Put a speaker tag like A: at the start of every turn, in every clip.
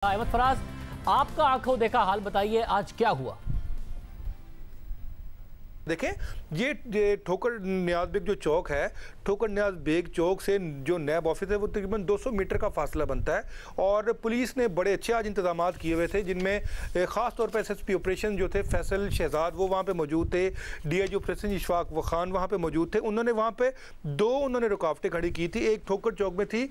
A: अहमद फराज, आपका आंखों देखा हाल बताइए, आज क्या हुआ?
B: देखें, ये ठोकर नियाज बेग जो चौक है, ठोकर नियाज बेग चौक से जो नैब ऑफिस है वो तकरीबन 200 मीटर का फासला बनता है। और पुलिस ने बड़े अच्छे आज इंतजाम किए हुए थे, जिनमें ख़ास तौर पर SSP ऑपरेशन जो थे फैसल शहजाद वो वहाँ पे मौजूद थे, DIG ऑपरेशन इशफाक खान वहाँ पे मौजूद थे। उन्होंने वहाँ पे उन्होंने रुकावटें खड़ी की थी। एक ठोकर चौक में थी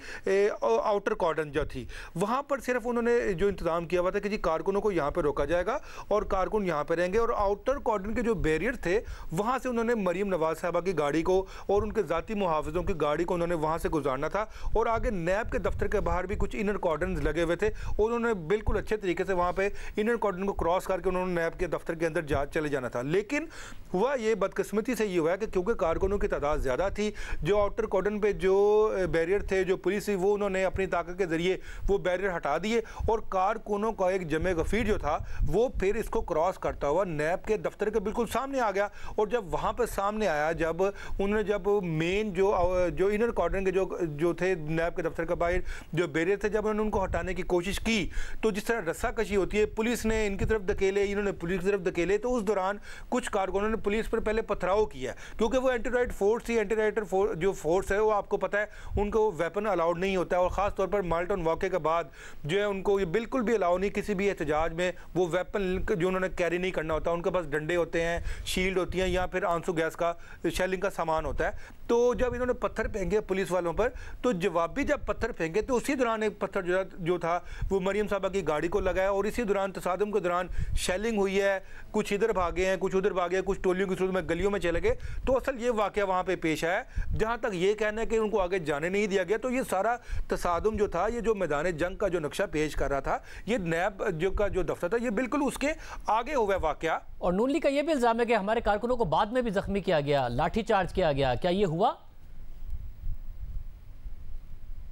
B: आउटर कॉर्डन जो थी, वहाँ पर सिर्फ उन्होंने जो इंतज़ाम किया हुआ था कि जी कारकुनों को यहाँ पर रोका जाएगा और कारकुन यहाँ पर रहेंगे। और आउटर कॉर्डन के जो बैरियर थे वहाँ से उन्होंने मरीम नवाज साहबा की गाड़ी को और उनके ज़ाती मुहाफ़िज़ों की गाड़ी को उन्होंने वहाँ से गुजारना था। और आगे नैब के दफ्तर के बाहर भी कुछ इनर कॉर्डन लगे हुए थे और उन्होंने बिल्कुल अच्छे तरीके से वहाँ पे इनर कॉर्डन को क्रॉस करके उन्होंने नैब के दफ्तर के अंदर चले जाना था। लेकिन हुआ ये बदकिस्मती से ये हुआ कि क्योंकि कारकुनों की तादाद ज़्यादा थी, जो आउटर कॉर्डन पे जो बैरियर थे, जो पुलिस थी, वो उन्होंने अपनी ताकत के ज़रिए वो बैरियर हटा दिए और कारकुनों का एक जमे गफ़ीर जो था वो फिर इसको क्रॉस करता हुआ नैब के दफ्तर के बिल्कुल सामने आ गया। और जब वहाँ पर सामने आया, जब उन्होंने मेन जो इनर कॉर्डन के जो थे नैब के दफ्तर के बाहर जो बैरियर थे, जब उन्होंने उनको हटाने की कोशिश की तो जिस तरह रस्सा कशी होती है, पुलिस ने इनकी तरफ धकेले, इन्होंने पुलिस की तरफ धकेले। तो उस दौरान कुछ कारकुनों ने पुलिस पर पहले पथराव किया, क्योंकि वो एंटी राइट फोर्स थी। एंटी राइट जो फोर्स है वो आपको पता है उनको वेपन अलाउड नहीं होता है, और ख़ास तौर पर माल्टन वाक़े के बाद जो है उनको ये बिल्कुल भी अलाउ नहीं किसी भी एहतजाज में वो वेपन जो उन्होंने कैरी नहीं करना होता। उनके पास डंडे होते हैं, शील्ड होती हैं, या फिर आंसू गैस का शेलिंग का सामान होता है। तो जब इन्होंने पत्थर फेंके पुलिस वालों पर, तो जवाबी जब पत्थर फेंके तो उसी दौरान एक पत्थर जो था वो मरीम साहबा की गाड़ी को लगाया और इसी दौरान तसादुम के दौरान शेलिंग हुई है। कुछ इधर भागे हैं, कुछ उधर भागे हैं, कुछ टोलियों की सूरत में गलियों में चले गए। तो असल ये वाकया वहाँ पे पेश आया, जहाँ तक ये कहना है कि उनको आगे जाने नहीं दिया गया। तो ये सारा तसादुम जो था, ये जो मैदान जंग का जो नक्शा पेश कर रहा था, ये नैब जो दफ्तर था, ये बिल्कुल उसके आगे हुआ वाकया।
A: और नून लीग का ये भी इल्जाम है कि हमारे कारकुनों को बाद में भी जख्मी किया गया, लाठीचार्ज किया गया, क्या ये हुआ?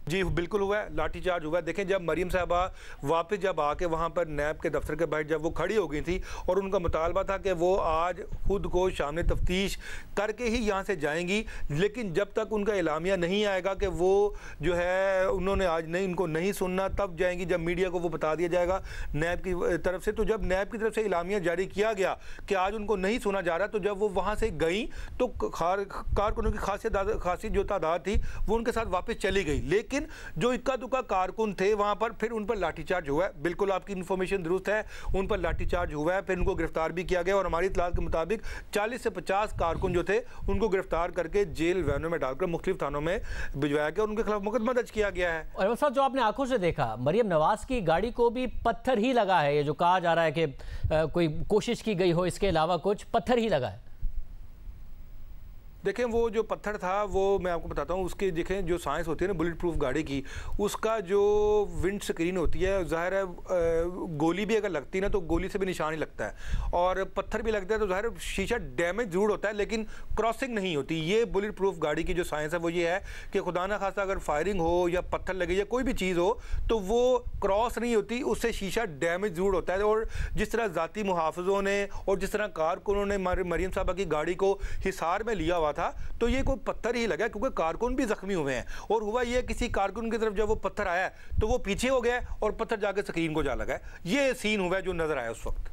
B: जी बिल्कुल हुआ है, लाठीचार्ज हुआ है। देखें, जब मरीम साहबा वापस जब आके वहाँ पर नैब के दफ्तर के बाहर जब वो खड़ी हो गई थी और उनका मुतालबा था कि वो आज खुद को सामने तफ्तीश करके ही यहाँ से जाएंगी, लेकिन जब तक उनका एलामिया नहीं आएगा कि वो जो है उन्होंने आज नहीं उनको नहीं सुनना, तब जाएंगी जब मीडिया को वो बता दिया जाएगा नैब की तरफ से। तो जब नैब की तरफ से एलामिया जारी किया गया कि आज उनको नहीं सुना जा रहा, तो जब वो वहाँ से गई तो कारकुनों की खासी जो तादाद थी वो उनके साथ वापस चली गई। लेकिन जो इक्का दुक्का कारकुन थे वहां पर फिर उन पर लाठीचार्ज हुआ है। बिल्कुल आपकी इंफॉर्मेशन दुरुस्त है, उन पर लाठीचार्ज हुआ है, फिर उनको गिरफ्तार भी किया गया। और हमारी इत्तलात के मुताबिक 40 से 50 कारकुन जो थे उनको गिरफ्तार करके जेल वैनों में डालकर मुख्तलिफ थानों में भिजवाया गया और उनके खिलाफ मुकदमा दर्ज किया गया है।
A: और साहब, जो आपने आंखों से देखा, मरियम नवाज की गाड़ी को भी पत्थर ही लगा है, ये जो कहा जा रहा है कि कोई कोशिश की गई हो, इसके अलावा कुछ पत्थर ही लगा है।
B: देखें, वो जो पत्थर था वो मैं आपको बताता हूँ, उसके देखें जो साइंस होती है ना बुलेट प्रूफ गाड़ी की, उसका जो विंड स्क्रीन होती है, ज़ाहिर है गोली भी अगर लगती है ना तो गोली से भी निशान ही लगता है, और पत्थर भी लगता है तो ज़ाहिर है शीशा डैमेज ज़रूर होता है लेकिन क्रॉसिंग नहीं होती। ये बुलेट प्रूफ गाड़ी की जो साइंस है वो ये है कि खुदा ना खास्ता अगर फायरिंग हो या पत्थर लगे या कोई भी चीज़ हो तो वो क्रॉस नहीं होती, उससे शीशा डैमेज ज़रूर होता है। और जिस तरह ज़ाती मुहाफ़िज़ों ने और जिस तरह कारकुनों ने मरीम साहबा की गाड़ी को हिसार में लिया हुआ था, तो ये कोई पत्थर ही लगा, क्योंकि कारकुन भी जख्मी हुए हैं। और हुआ ये किसी कारकुन की तरफ जब वो पत्थर आया तो वो पीछे हो गया और पत्थर जाकर स्क्रीन को जा लगा। ये सीन हुआ जो नजर आया उस वक्त।